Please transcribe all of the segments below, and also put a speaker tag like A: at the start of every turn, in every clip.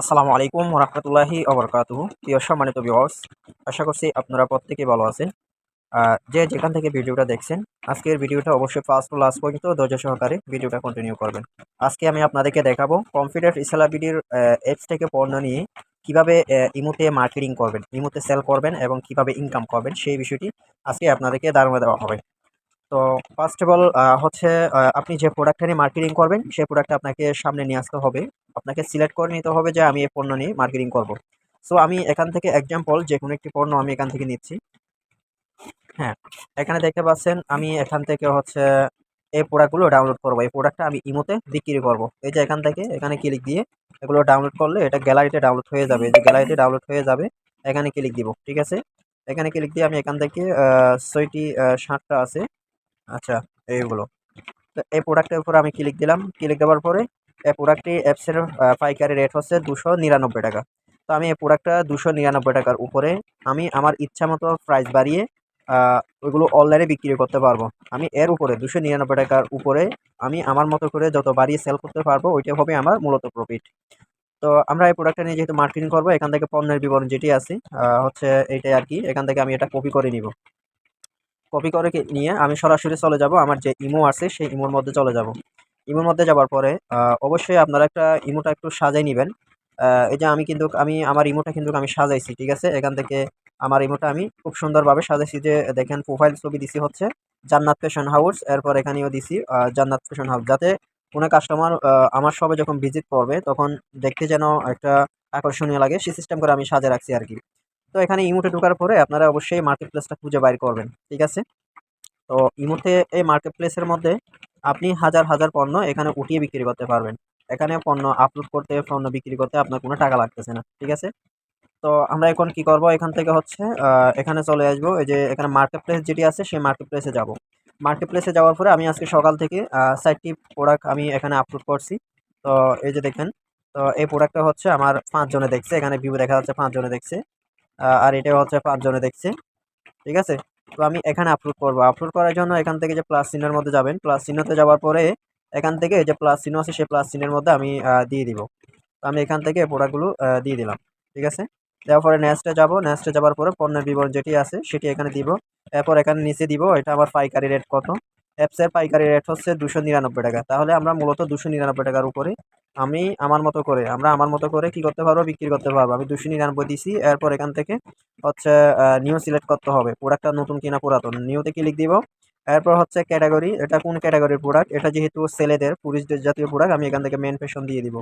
A: আসসালামু আলাইকুম রহমতুল্লাহি ওবরকাতুহু। প্রিয় সম্মানিত ভিউয়ার্স, আশা করছি আপনারা প্রত্যেকেই ভালো আছেন। যে যেখান থেকে ভিডিওটা দেখছেন, আজকের ভিডিওটা অবশ্যই ফার্স্ট টু লাস্ট পর্যন্ত ধৈর্য সহকারে ভিডিওটা কন্টিনিউ করবেন। আজকে আমি আপনাদেরকে দেখাবো কনফিডেন্ট ইসলাবিডির অ্যাপস থেকে পণ্য নিয়ে কিভাবে ইমোতে মার্কেটিং করবেন, ইমোতে সেল করবেন এবং কিভাবে ইনকাম করবেন সেই বিষয়টি আজকে আপনাদেরকে ধারণা দেওয়া হবে। তো ফার্স্ট অফ অল হচ্ছে আপনি যে প্রোডাক্টটা নিয়ে মার্কেটিং করবেন, সেই প্রোডাক্টটা আপনাকে সামনে নিয়ে আসতে হবে। আপনাকে সিলেক্ট করে নিতে হবে যে আমি এই পণ্য নিয়ে মার্কেটিং করব। সো আমি এখান থেকে এক্সাম্পল যেকোনো একটি পণ্য আমি এখান থেকে নিচ্ছি। হ্যাঁ, এখানে দেখতে পাচ্ছেন আমি এখান থেকে হচ্ছে এই প্রোডাক্টগুলো ডাউনলোড করব। এই প্রোডাক্টটা আমি ইমোতে বিক্রি করব। এই যে এখান থেকে এখানে ক্লিক দিয়ে এগুলো ডাউনলোড করলে এটা গ্যালারিতে ডাউনলোড হয়ে যাবে। এই যে গ্যালারিতে ডাউনলোড হয়ে যাবে, এখানে ক্লিক দিব। ঠিক আছে? এখানে ক্লিক দিয়ে আমি এখান থেকে ৬টি ৭টা আছে। আচ্ছা, এইগুলো। তো এই প্রোডাক্টের উপর আমি ক্লিক দিলাম। ক্লিক দেওয়ার পরে এই প্রোডাক্টটি অ্যাপসের পাইকারি রেট হচ্ছে ৳২৯৯। তো আমি এই প্রোডাক্টটা ৳২৯৯ উপরে আমি আমার ইচ্ছা মতো প্রাইস বাড়িয়ে আ ওইগুলো অনলাইনে বিক্রি করতে পারবো। আমি এর উপরে ৳২৯৯ উপরে আমি আমার মতো করে যত বাড়িয়ে সেল করতে পারবো, ওইটা হবে আমার মূলত প্রফিট। তো আমরা এই প্রোডাক্টটা নিয়ে যেহেতু মার্কেটিং করবো, এখান থেকে পণ্যের বিবরণ যেটি আছে হচ্ছে এইটাই আরকি। এখান থেকে আমি এটা কপি করে নিবো। কপি করে নিয়ে আমি সরাসরি চলে যাব আমার যে ইমো আছে সেই ইমোর মধ্যে চলে যাব। ইমোর মধ্যে যাওয়ার পরে অবশ্যই আপনারা একটা ইমোটা একটু সাজায় নিবেন। এই যে আমি আমার ইমোটা কিন্তু আমি সাজাইছি। ঠিক আছে? এখান থেকে আমার ইমোটা আমি খুব সুন্দরভাবে সাজাইছি। যে দেখেন প্রোফাইল ছবি দিছি হচ্ছে জান্নাত ফ্যাশন হাউস। এরপর এখানেও দিছি জান্নাত ফ্যাশন হাউস। যাতে কোনো কাস্টমার আমার শপে যখন ভিজিট করবে তখন দেখতে যেন একটা আকর্ষণীয় লাগে, সেই সিস্টেম করে আমি সাজায় রাখছি আরকি। তো এখানে ইমোতে ঢোকার পরে আপনারা অবশ্যই মার্কেট প্লেসটা খুঁজে বাইর করবেন। ঠিক আছে? তো ইমোতে এই মার্কেট প্লেসের মধ্যে আপনি হাজার, হাজার পণ্য এখানে উঠিয়ে বিক্রি করতে পারবেন। এখানে পণ্য আপলোড করতে, পণ্য বিক্রি করতে আপনার কোনো টাকা লাগতেছে না। ঠিক আছে? তো আমরা এখন কি করব? এখান থেকে হচ্ছে এখানে চলে আসবো। এই যে এখানে মার্কেট প্লেস যেটি আছে সেই মার্কেট প্লেসে যাব। মার্কেট প্লেসে যাওয়ার পরে আমি আজকে সকাল থেকে ৪ টি প্রোডাক্ট আমি এখানে আপলোড করছি। তো এই যে দেখেন, তো এই প্রোডাক্টটা হচ্ছে আমার ৫ জনে দেখছে। এখানে ভিউ দেখা যাচ্ছে ৫ জনে দেখছে। আর এটাও হচ্ছে ৫ জনে দেখছে। ঠিক আছে? তো আমি এখানে আপলোড করব। আপলোড করার জন্য এখান থেকে যে প্লাস চিহ্নের মধ্যে যাবেন। প্লাস চিহ্নতে যাওয়ার পরে এখান থেকে এই যে প্লাস চিহ্ন আছে সেই প্লাস চিহ্নের মধ্যে আমি দিয়ে দিব। তো আমি এখান থেকে প্রোডাক্টগুলো দিয়ে দিলাম। ঠিক আছে? দেওয়ার পরে নেক্সটে যাব। নেক্সটে যাবার পরে পণ্যের বিবরণ যেটি আছে সেটি এখানে দিব। এরপর এখানে নিচে দিব এটা আমার পাইকারি রেট কত। অ্যাপসের পাইকারি রেট হচ্ছে ৳২৯৯। তাহলে আমরা মূলত ৳২৯৯ উপরে আমরা আমার মতো করে কি করতে পারবো? বিক্রি করতে পারবো। আমি ২৯৯ দিছি। এরপর এখান থেকে হচ্ছে নিউ সিলেক্ট করতে হবে। প্রোডাক্টটা নতুন কিনা পুরাতন। নিউতে ক্লিক দিব। এরপর হচ্ছে ক্যাটেগরি, এটা কোন ক্যাটেগরির প্রোডাক্ট? এটা যেহেতু ছেলেদের, পুরুষদের জাতীয় প্রোডাক্ট আমি এখান থেকে মেন ফ্যাশন দিয়ে দিব।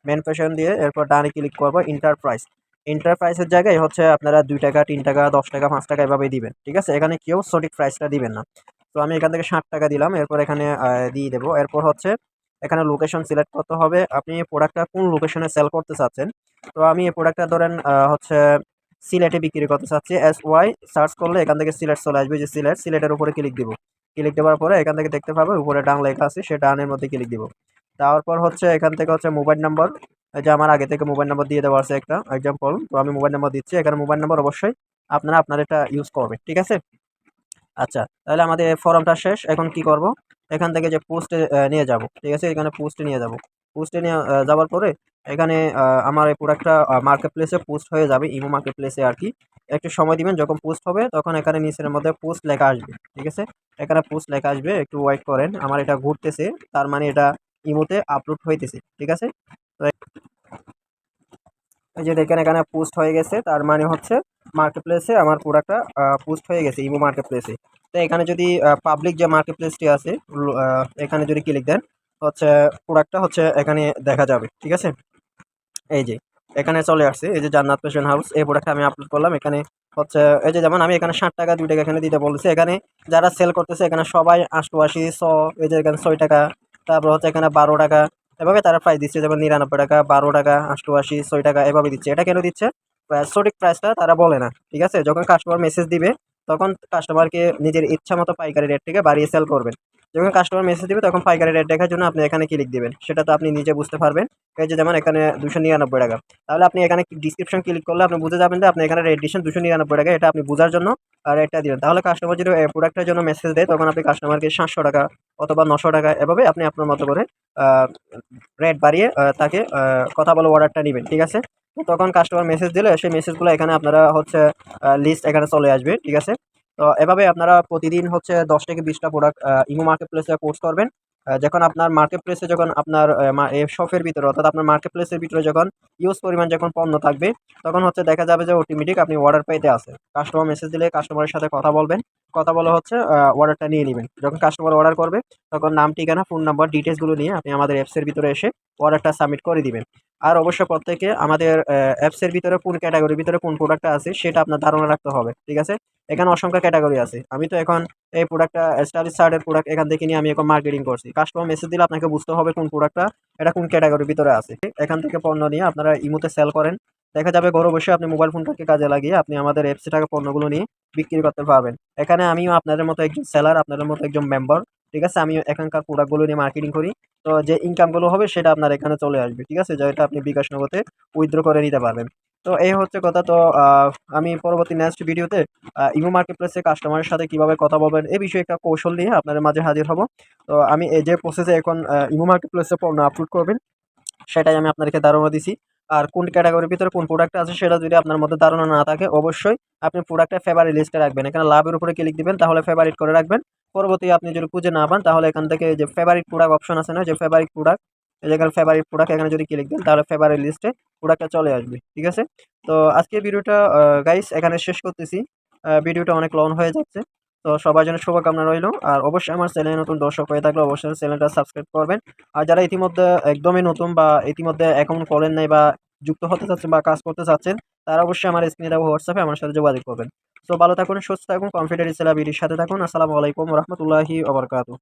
A: মেন ফ্যাশন দিয়ে এরপর ডানে ক্লিক করব এন্টারপ্রাইজ। এন্টারপ্রাইজের জায়গায় হচ্ছে আপনারা ৳২, ৳৩, ৳১০, ৳৫ এভাবেই দিবেন। ঠিক আছে? এখানে কেউ সঠিক প্রাইসটা দিবেন না। তো আমি এখান থেকে ৳৬০ দিলাম। এরপর এখানে দিয়ে দেব। এরপর হচ্ছে এখানে লোকেশন সিলেক্ট করতে হবে। আপনি প্রোডাক্টটা কোন লোকেশনে সেল করতে চাচ্ছেন। তো আমি এই প্রোডাক্টটা ধরেন হচ্ছে সিলেটে বিক্রি করতে চাচ্ছি। SY সার্চ করলে এখান থেকে সিলেট চলে আসবে। যে সিলেটের উপরে ক্লিক দিব। ক্লিক দেওয়ার পরে এখান থেকে দেখতে পাবেন উপরে ডান লেখা আছে, সে ডানের মধ্যে ক্লিক দিব। দেওয়ার পর হচ্ছে এখান থেকে হচ্ছে মোবাইল নাম্বার, এই যে আমার আগে থেকে মোবাইল নাম্বার দিয়ে দেওয়া আছে একটা এক্সাম্পল। তো আমি মোবাইল নাম্বার দিচ্ছি। এখানে মোবাইল নাম্বার অবশ্যই আপনারা আপনার এটা ইউজ করবেন। ঠিক আছে? আচ্ছা, তাহলে আমাদের ফর্মটা শেষ। এখন কি করব? এখান থেকে যে পোস্টে নিয়ে যাব। ঠিক আছে? এখানে পোস্টে নিয়ে যাব। পোস্টে নিয়ে যাওয়ার পরে এখানে আমার এই প্রোডাক্টটা মার্কেট প্লেসে পোস্ট হয়ে যাবে। ইমো মার্কেট প্লেসে আরকি। একটু সময় দিবেন, যখন পোস্ট হবে তখন এখানে নিচের মধ্যে পোস্ট লেখা আসবে। ঠিক আছে? এখানে পোস্ট লেখা আসবে। একটু ওয়েট করেন। আমার এটা ঘুরতেছে। তার মানে এটা ইমোতে আপলোড হইতেছে। ঠিক আছে? তো এই যে দেখেন এখানে পোস্ট হয়ে গেছে। তার মানে হচ্ছে মার্কেট প্লেসে আমার প্রোডাক্টটা পোস্ট হয়ে গেছে ইমো মার্কেট প্লেসে। তো এখানে যদি পাবলিক যে মার্কেট প্লেসটি আছে এখানে যদি ক্লিক দেন হচ্ছে প্রোডাক্টটা হচ্ছে এখানে দেখা যাবে। ঠিক আছে? এই যে এখানে চলে আসছে এই যে জান্নাত ফ্যাশন হাউস, এই প্রোডাক্টটা আমি আপলোড করলাম। এখানে হচ্ছে এই যে যেমন আমি এখানে ৳৬০, ৳২ এখানে দিতে বলেছি। এখানে যারা সেল করতেছে এখানে সবাই ৮৮, ১০০, এই যে এখানে ৳৬, তারপর হচ্ছে এখানে ৳১২ এভাবে তারা প্রাইস দিচ্ছে। যেমন ৳৯৯, ৳১২, ৮৮, ৳৬ এভাবে দিচ্ছে। এটা কেন দিচ্ছে? সঠিক প্রাইসটা তারা বলে না। ঠিক আছে? যখন কাস্টমার মেসেজ দিবে তখন কাস্টমারকে নিজের ইচ্ছা মতো পাইকারি রেট থেকে বাড়িয়ে সেল করবেন। যখন কাস্টমার মেসেজ দিবে তখন পাইকারি রেট দেখার জন্য আপনি এখানে ক্লিক দিবেন, সেটা তো আপনি নিজে বুঝতে পারবেন। এই যে যেমন এখানে 299 টাকা, তাহলে আপনি এখানে ডিসক্রিপশন ক্লিক করলে আপনি বুঝে যাবেন যে আপনি এখানে রেট দিচ্ছেন 299 টাকা, এটা আপনি বোঝার জন্য রেটটা দিবেন। তাহলে কাস্টমার যদি প্রোডাক্টের জন্য মেসেজ দেয় তখন আপনি কাস্টমারকে 700 টাকা অথবা 900 টাকা এভাবে আপনি আপনার মতো করে রেট বাড়িয়ে তাকে কথা বলে অর্ডারটা নেবেন, ঠিক আছে। তো তখন কাস্টমার মেসেজ দিলে সেই মেসেজগুলো এখানে আপনারা হচ্ছে লিস্ট এখানে চলে আসবে, ঠিক আছে। তো এভাবে আপনারা প্রতিদিন হচ্ছে 10 থেকে 20টা প্রোডাক্ট ইমো মার্কেট প্লেসে পোস্ট করবেন। যখন আপনার মার্কেট প্লেসে যখন আপনার শপের ভিতরে অর্থাৎ আপনার মার্কেট প্লেসের ভিতরে যখন ইউজ পরিমাণ যখন পণ্য থাকবে তখন হচ্ছে দেখা যাবে যে অটোমেটিক আপনি অর্ডার পাইতে আছে। কাস্টমার মেসেজ দিলে কাস্টমারের সাথে কথা বলবেন, কথা বলে হচ্ছে অর্ডারটা নিয়ে নেবেন। যখন কাস্টমার অর্ডার করবে তখন নাম, ঠিকানা, ফোন নাম্বার, ডিটেলসগুলো নিয়ে আপনি আমাদের অ্যাপসের ভিতরে এসে অর্ডারটা সাবমিট করে দিবেন। আর অবশ্যই প্রত্যেকে আমাদের অ্যাপসের ভিতরে কোন ক্যাটাগরির ভিতরে কোন প্রোডাক্টটা আছে সেটা আপনার ধারণা রাখতে হবে, ঠিক আছে। এখানে অসংখ্য ক্যাটাগরি আছে। আমি তো এখন এই প্রোডাক্টটা স্টাইলিশ শার্টের প্রোডাক্ট এখান থেকে নিয়ে আমি এখন মার্কেটিং করছি। কাস্টমার মেসেজ দিলে আপনাকে বুঝতে হবে কোন প্রোডাক্টটা এটা কোন ক্যাটাগরির ভিতরে আছে। এখান থেকে পণ্য নিয়ে আপনারা ইমোতে সেল করেন। দেখা যাবে ঘরে বসে আপনি মোবাইল ফোনটাকে কাজে লাগিয়ে আপনি আমাদের অ্যাপসে থাকা পণ্যগুলো নিয়ে বিক্রি করতে পারবেন। এখানে আমিও আপনাদের মতো একজন সেলার, আপনাদের মতো একজন মেম্বার, ঠিক আছে। আমি এখানকার প্রোডাক্টগুলো নিয়ে মার্কেটিং করি। তো যে ইনকামগুলো হবে সেটা আপনার এখানে চলে আসবে, ঠিক আছে। যেটা আপনি বিকাশ নগদে উইথড্র করে নিতে পারবেন। তো এই হচ্ছে কথা। তো আমি পরবর্তী নেক্সট ভিডিওতে ইমো মার্কেট প্লেসে কাস্টমারের সাথে কিভাবে কথা বলবেন এই বিষয়ে একটা কৌশল নিয়ে আপনাদের মাঝে হাজির হব। তো আমি এই যে প্রসেসে এখন ইমো মার্কেট প্লেসে পণ্য আপলোড করবেন সেটাই আমি আপনাদেরকে ধারণা দিছি। আর কোন ক্যাটাগরির ভিতরে কোন প্রোডাক্টটা আছে সেটা যদি আপনার মধ্যে ধারণা না থাকে অবশ্যই আপনি প্রোডাক্টটা ফেভারিট লিস্টে রাখবেন। এখানে লাভের উপরে ক্লিক দিবেন, তাহলে ফেভারিট করে রাখবেন। পরবর্তী আপনি যদি খুঁজে না পান তাহলে এখান থেকে যে ফেভারিট প্রোডাক্ট অপশন আছে না, যে ফেভারিট প্রোডাক্ট, এই জায়গায় ফেভারিট প্রোডাক্ট এখানে যদি ক্লিক দেন তাহলে ফেভারিট লিস্টে প্রোডাক্টটা চলে আসবে, ঠিক আছে। তো আজকের ভিডিওটা গাইস এখানে শেষ করতেছি। ভিডিওটা অনেক লং হয়ে যাচ্ছে। তো সবার জন্য শুভকামনা রইলো। আর অবশ্যই আমার চ্যানেলে নতুন দর্শক হয়ে থাকলে অবশ্যই চ্যানেলটা সাবস্ক্রাইব করবেন। আর যারা ইতিমধ্যে একদমই নতুন বা ইতিমধ্যে অ্যাকাউন্ট করেন নাই বা যুক্ত হতে চাচ্ছেন বা কাজ করতে চাচ্ছেন তারা অবশ্যই আমার স্ক্রিনে দেওয়া হোয়াটসঅ্যাপে আমার সাথে যোগাযোগ করবেন। তো ভালো থাকুন, সুস্থ থাকুন, কনফিডেন্ট রিসেলার বিডির সাথে থাকুন। আসসালামু আলাইকুম রহমতুল্লাহি ওয়া বারাকাতুহু।